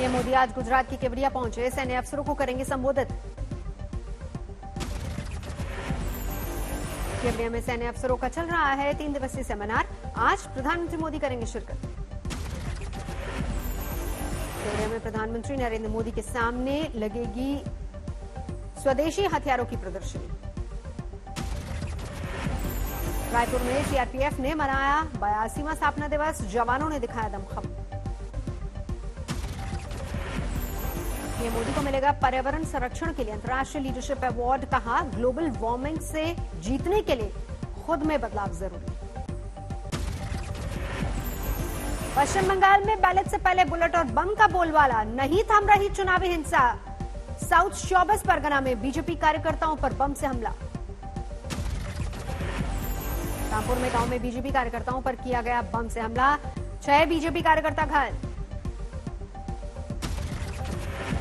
PM Modi आज गुजरात के केवड़िया पहुंचे, सैन्य अफसरों को करेंगे संबोधित। केवड़िया में सैन्य अफसरों का चल रहा है 3 दिवसीय सेमिनार, आज प्रधानमंत्री मोदी करेंगे शिरकत। केवड़िया में प्रधानमंत्री नरेंद्र मोदी के सामने लगेगी स्वदेशी हथियारों की प्रदर्शनी। रायपुर में सीआरपीएफ ने मनाया 82वां स्थापना दिवस, जवानों ने दिखाया दमखम। पीएम मोदी को मिलेगा पर्यावरण संरक्षण के लिए अंतर्राष्ट्रीय लीडरशिप अवार्ड, कहा ग्लोबल वार्मिंग से जीतने के लिए खुद में बदलाव जरूरी। पश्चिम बंगाल में बैलेट से पहले बुलेट और बम का बोलबाला, नहीं थम रही चुनावी हिंसा। साउथ 24 परगना में बीजेपी कार्यकर्ताओं पर बम से हमला। रामपुर में गांव में बीजेपी कार्यकर्ताओं पर किया गया बम से हमला, 6 बीजेपी कार्यकर्ता घायल।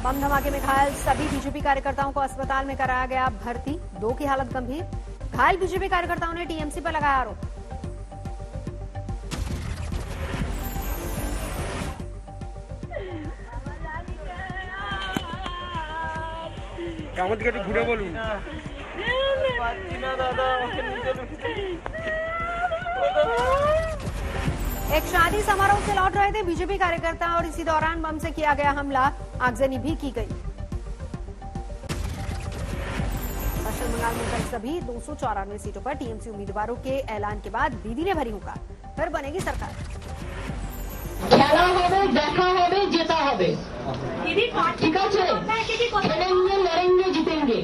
बम धमाके में घायल सभी बीजेपी कार्यकर्ताओं को अस्पताल में कराया गया भर्ती, 2 की हालत गंभीर। घायल बीजेपी कार्यकर्ताओं ने टीएमसी पर लगाया आरोप। घुरे बोलूं एक शादी समारोह से लौट रहे थे बीजेपी कार्यकर्ता और इसी दौरान बम से किया गया हमला, आगजनी भी की गई। पश्चिम बंगाल में कल सभी 294 सीटों पर टीएमसी उम्मीदवारों के ऐलान के बाद दीदी ने भरी हुक्का, फिर बनेगी सरकार। খেলা হবে, দেখা হবে, জেতা হবে। ঠিক আছে, খেলেंगे, लड़ेंगे, जीतेंगे।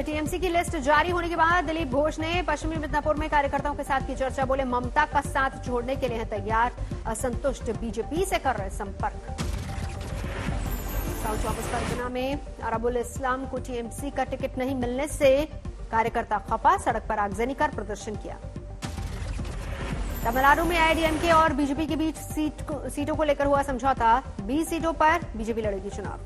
टीएमसी की लिस्ट जारी होने के बाद दिलीप घोष ने पश्चिमी मिदनापुर में कार्यकर्ताओं के साथ की चर्चा, बोले ममता का साथ छोड़ने के लिए हैं तैयार, असंतुष्ट बीजेपी से कर रहे संपर्क। साउथ 24 परगना में अरबुल इस्लाम को टीएमसी का टिकट नहीं मिलने से कार्यकर्ता खफा, सड़क पर आगजनी कर प्रदर्शन किया। तमिलनाडु में आईडीएमके और बीजेपी के बीच सीटों को लेकर हुआ समझौता, 20 सीटों पर बीजेपी लड़ेगी चुनाव।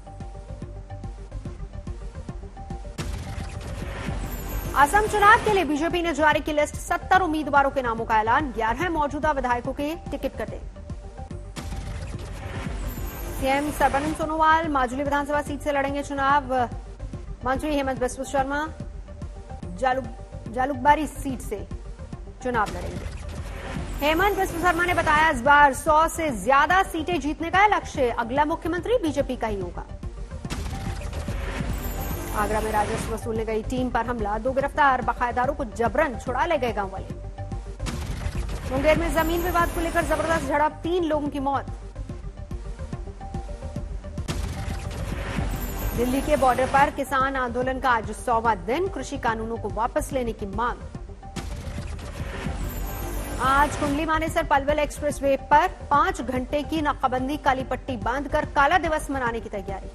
असम चुनाव के लिए बीजेपी ने जारी की लिस्ट, 70 उम्मीदवारों के नामों का ऐलान, 11 मौजूदा विधायकों के टिकट कटे। सीएम सर्बानंद सोनोवाल माजुली विधानसभा सीट से लड़ेंगे चुनाव। मंत्री हेमंत बिस्वा शर्मा जालुकबारी सीट से चुनाव लड़ेंगे। हेमंत बिस्वा शर्मा ने बताया इस बार 100 से ज्यादा सीटें जीतने का है लक्ष्य, अगला मुख्यमंत्री बीजेपी का ही होगा। आगरा में राजस्व वसूलने गई टीम पर हमला, 2 गिरफ्तार, बकायेदारों को जबरन छुड़ा ले गए गांव वाले। मुंगेर में जमीन विवाद को लेकर जबरदस्त झड़प, 3 लोगों की मौत। दिल्ली के बॉर्डर पर किसान आंदोलन का आज 100वां दिन, कृषि कानूनों को वापस लेने की मांग। आज कुंडली मानेसर पलवल एक्सप्रेसवे पर 5 घंटे की नाकाबंदी, काली पट्टी बांधकर काला दिवस मनाने की तैयारी।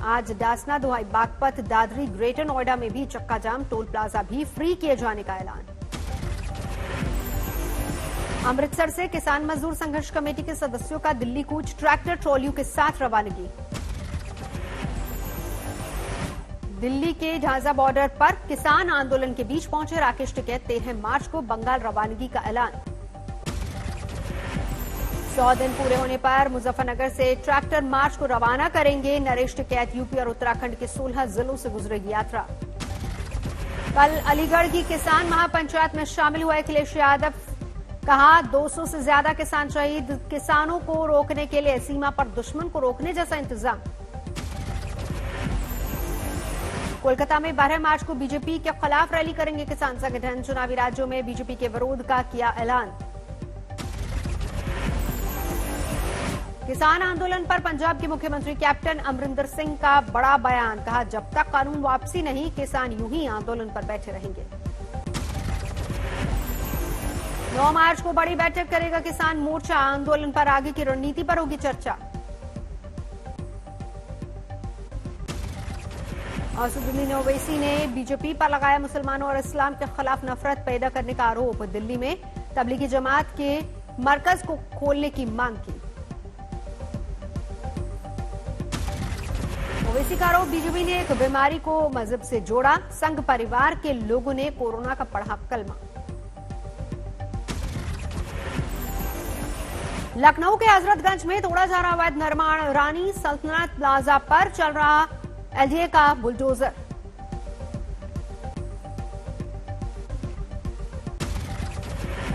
आज डासना, दुहाई, बागपत, दादरी, ग्रेटर नोएडा में भी चक्का जाम, टोल प्लाजा भी फ्री किए जाने का ऐलान। अमृतसर से किसान मजदूर संघर्ष कमेटी के सदस्यों का दिल्ली कूच, ट्रैक्टर ट्रॉलियों के साथ रवानगी। दिल्ली के झांझा बॉर्डर पर किसान आंदोलन के बीच पहुंचे राकेश टिकैत, 13 मार्च को बंगाल रवानगी का ऐलान। 100 दिन पूरे होने पर मुजफ्फरनगर से ट्रैक्टर मार्च को रवाना करेंगे नरेश टिकैत, यूपी और उत्तराखंड के 16 जिलों से गुजरेगी यात्रा। कल अलीगढ़ की किसान महापंचायत में शामिल हुए अखिलेश यादव, कहा 200 से ज्यादा किसान शहीद, किसानों को रोकने के लिए सीमा पर दुश्मन को रोकने जैसा इंतजाम। कोलकाता में 12 मार्च को बीजेपी के खिलाफ रैली करेंगे किसान संगठन, चुनावी राज्यों में बीजेपी के विरोध का किया ऐलान। किसान आंदोलन पर पंजाब के मुख्यमंत्री कैप्टन अमरिंदर सिंह का बड़ा बयान, कहा जब तक कानून वापसी नहीं, किसान यूं ही आंदोलन पर बैठे रहेंगे। 9 मार्च को बड़ी बैठक करेगा किसान मोर्चा, आंदोलन पर आगे की रणनीति पर होगी चर्चा। असदुद्दीन ओवैसी ने बीजेपी पर लगाया मुसलमानों और इस्लाम के खिलाफ नफरत पैदा करने का आरोप, दिल्ली में तबलीगी जमात के मरकज को खोलने की मांग की। ओवैसी का आरोप, बीजेपी ने एक बीमारी को मजहब से जोड़ा, संघ परिवार के लोगों ने कोरोना का पढ़ा कलमा। लखनऊ के हजरतगंज में तोड़ा जा रहा अवैध निर्माण, रानी सल्तनत प्लाजा पर चल रहा एलडीए का बुलडोजर।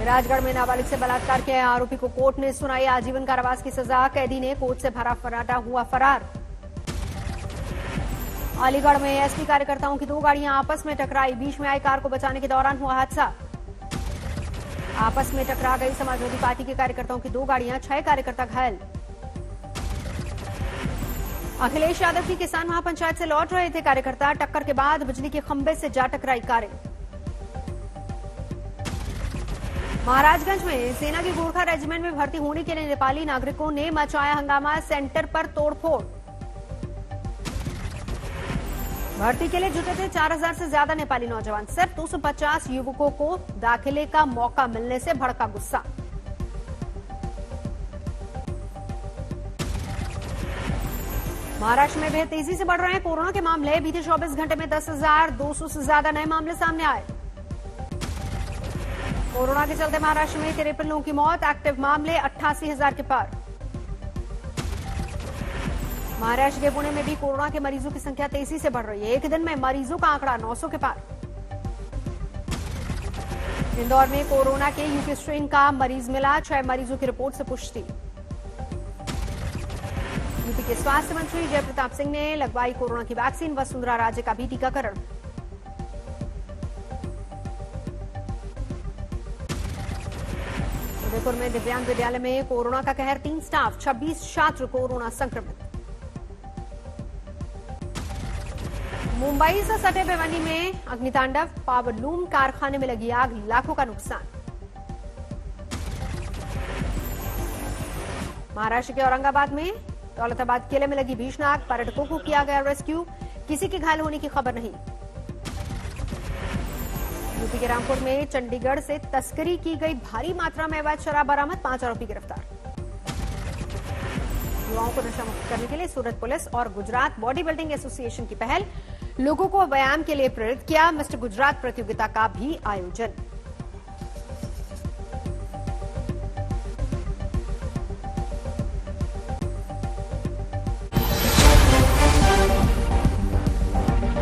राजगढ़ में नाबालिग से बलात्कार के आरोपी को कोर्ट ने सुनाई आजीवन कारावास की सजा, कैदी ने कोर्ट से भरा फराटा हुआ फरार। अलीगढ़ में एसपी कार्यकर्ताओं की 2 गाड़ियां आपस में टकराई, बीच में आई कार को बचाने के दौरान हुआ हादसा। आपस में टकरा गई समाजवादी पार्टी के कार्यकर्ताओं की 2 गाड़ियां, 6 कार्यकर्ता घायल। अखिलेश यादव की किसान महापंचायत से लौट रहे थे कार्यकर्ता, टक्कर के बाद बिजली के खंभे से जा टकराई कारें। महाराजगंज में सेना की गोरखा रेजिमेंट में भर्ती होने के लिए नेपाली नागरिकों ने मचाया हंगामा, सेंटर पर तोड़फोड़। भर्ती के लिए जुटे थे 4000 से ज्यादा नेपाली नौजवान, सिर्फ 250 युवकों को दाखिले का मौका मिलने से भड़का गुस्सा। महाराष्ट्र में भी तेजी से बढ़ रहे हैं कोरोना के मामले, बीते 24 घंटे में 10,200 से ज्यादा नए मामले सामने आए। कोरोना के चलते महाराष्ट्र में 53 लोगों की मौत, एक्टिव मामले 88,000 के पार। महाराष्ट्र के पुणे में भी कोरोना के मरीजों की संख्या तेजी से बढ़ रही है, एक दिन में मरीजों का आंकड़ा 900 के पार। इंदौर में कोरोना के यूके स्ट्रेन का मरीज मिला, 6 मरीजों की रिपोर्ट से पुष्टि। यूपी के स्वास्थ्य मंत्री जयप्रताप सिंह ने लगवाई कोरोना की वैक्सीन, वसुंधरा राजे का भी टीकाकरण। उदयपुर में दिव्यांग विद्यालय में कोरोना का कहर, 3 स्टाफ 26 छात्र कोरोना संक्रमित। मुंबई से सटे भिवंडी में अग्नितांडव, पावरलूम कारखाने में लगी आग, लाखों का नुकसान। महाराष्ट्र के औरंगाबाद में दौलताबाद किले में लगी भीषण आग, पर्यटकों को किया गया रेस्क्यू, किसी के घायल होने की खबर नहीं। यूपी के रामपुर में चंडीगढ़ से तस्करी की गई भारी मात्रा में अवैध शराब बरामद, 5 आरोपी गिरफ्तार। युवाओं को नशा मुक्त करने के लिए सूरत पुलिस और गुजरात बॉडी बिल्डिंग एसोसिएशन की पहल, लोगों को व्यायाम के लिए प्रेरित किया, मिस्टर गुजरात प्रतियोगिता का भी आयोजन।